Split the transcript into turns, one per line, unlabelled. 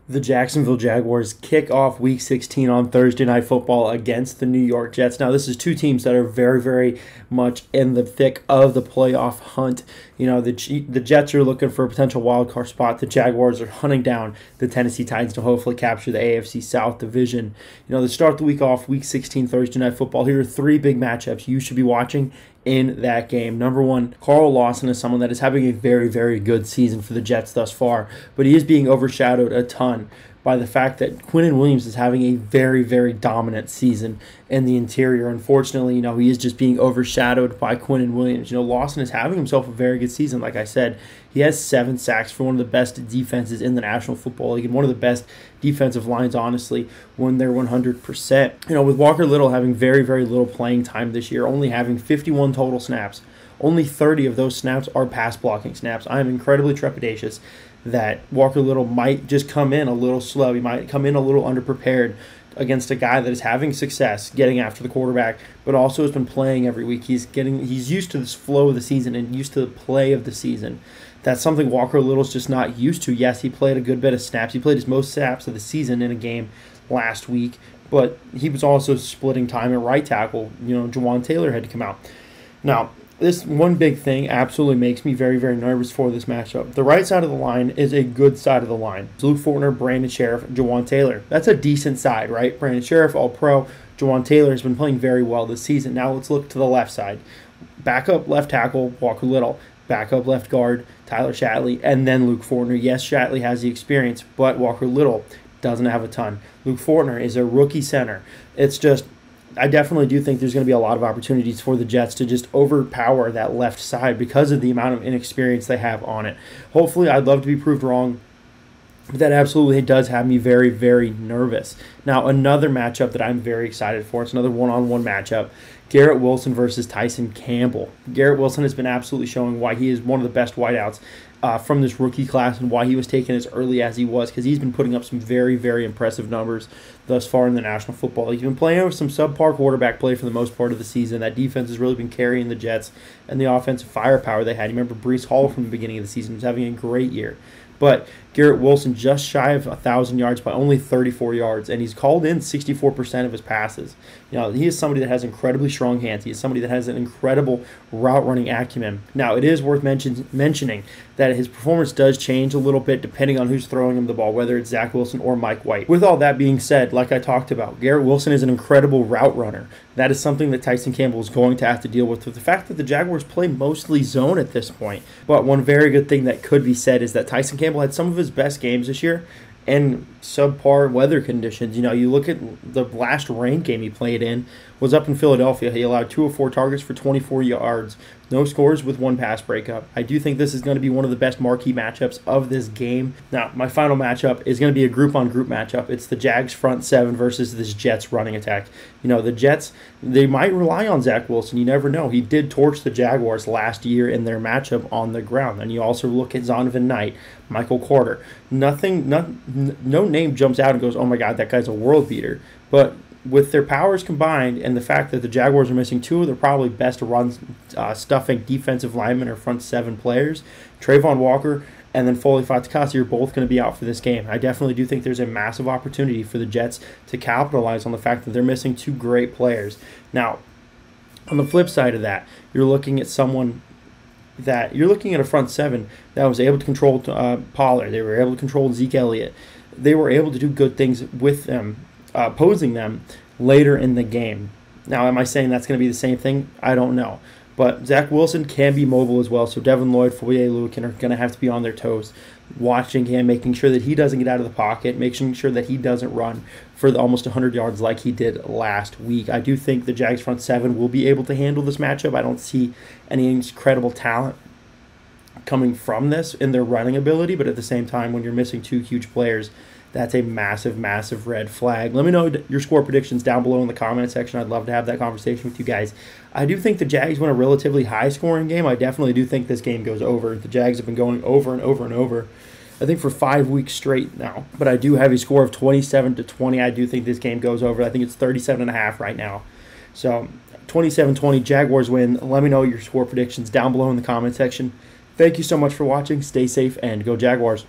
The Jacksonville Jaguars kick off Week 16 on Thursday Night Football against the New York Jets. Now, this is two teams that are very, very much in the thick of the playoff hunt. You know, the Jets are looking for a potential wild card spot. The Jaguars are hunting down the Tennessee Titans to hopefully capture the AFC South division. You know, to start the week off, Week 16 Thursday Night Football, here are three big matchups you should be watching in that game. Number one, Carl Lawson is someone that is having a very, very good season for the Jets thus far, but he is being overshadowed a ton by the fact that Quinnen Williams is having a very, very dominant season in the interior. Unfortunately, he is just being overshadowed by Quinnen Williams. Lawson is having himself a very good season. Like I said, he has 7 sacks for one of the best defenses in the National Football League and one of the best defensive lines, honestly, when they're 100%. With Walker Little having very, very little playing time this year, only having 51 total snaps, only 30 of those snaps are pass blocking snaps. I am incredibly trepidatious that Walker Little might just come in a little slow. He might come in a little underprepared against a guy that is having success getting after the quarterback, but also has been playing every week. He's used to this flow of the season and used to the play of the season. That's something Walker Little's just not used to. Yes, he played a good bit of snaps. He played his most snaps of the season in a game last week, but he was also splitting time at right tackle. Jawan Taylor had to come out. Now, this one big thing absolutely makes me very, very nervous for this matchup. The right side of the line is a good side of the line. It's Luke Fortner, Brandon Sheriff, Jawan Taylor. That's a decent side, right? Brandon Sheriff, all-pro. Jawan Taylor has been playing very well this season. Now let's look to the left side. Backup left tackle, Walker Little. Backup left guard, Tyler Shatley, and then Luke Fortner. Yes, Shatley has the experience, but Walker Little doesn't have a ton. Luke Fortner is a rookie center. It's just, I definitely do think there's going to be a lot of opportunities for the Jets to just overpower that left side because of the amount of inexperience they have on it. Hopefully, I'd love to be proved wrong, but that absolutely does have me very, very nervous. Now, another matchup that I'm very excited for, it's another one-on-one matchup, Garrett Wilson versus Tyson Campbell. Garrett Wilson has been absolutely showing why he is one of the best wideouts from this rookie class and why he was taken as early as he was, because he's been putting up some very, very impressive numbers thus far in the National Football League. He's been playing with some subpar quarterback play for the most part of the season. That defense has really been carrying the Jets and the offensive firepower they had. You remember Breece Hall from the beginning of the season was having a great year. But Garrett Wilson just shy of 1,000 yards by only 34 yards, and he's called in 64% of his passes. He is somebody that has incredibly strong hands. He is somebody that has an incredible route-running acumen. Now, it is worth mentioning that his performance does change a little bit depending on who's throwing him the ball, whether it's Zach Wilson or Mike White. With all that being said, like I talked about, Garrett Wilson is an incredible route runner. That is something that Tyson Campbell is going to have to deal with the fact that the Jaguars play mostly zone at this point. But one very good thing that could be said is that Tyson Campbell had some of his best games this year and subpar weather conditions. You look at the last rain game he played in was up in Philadelphia. He allowed 2 of 4 targets for 24 yards, no scores with 1 pass breakup. I do think this is going to be one of the best marquee matchups of this game. Now, my final matchup is going to be a group-on-group matchup. It's the Jags front 7 versus this Jets running attack. The Jets, they might rely on Zach Wilson. You never know. He did torch the Jaguars last year in their matchup on the ground. And you also look at Zonovan Knight, Michael Carter. No name jumps out and goes, oh my God, that guy's a world beater. But with their powers combined and the fact that the Jaguars are missing 2 of their probably best run-stuffing defensive linemen or front 7 players, Travon Walker and then Foley Fatukasi are both going to be out for this game. I definitely do think there's a massive opportunity for the Jets to capitalize on the fact that they're missing 2 great players. Now, on the flip side of that, you're looking at a front 7 that was able to control Pollard. They were able to control Zeke Elliott. They were able to do good things with them, opposing them later in the game. Now, am I saying that's going to be the same thing? I don't know. But Zach Wilson can be mobile as well, so Devin Lloyd, Foye Lukin are going to have to be on their toes, watching him, making sure that he doesn't get out of the pocket, making sure that he doesn't run for almost 100 yards like he did last week. I do think the Jags front 7 will be able to handle this matchup. I don't see any incredible talent coming from this in their running ability, but at the same time, when you're missing 2 huge players, that's a massive, massive red flag. Let me know your score predictions down below in the comment section. I'd love to have that conversation with you guys. I do think the Jags win a relatively high-scoring game. I definitely do think this game goes over. The Jags have been going over and over and over, I think, for 5 weeks straight now. But I do have a score of 27-20. I do think this game goes over. I think it's 37.5 right now. So 27-20, Jaguars win. Let me know your score predictions down below in the comment section. Thank you so much for watching. Stay safe and go Jaguars.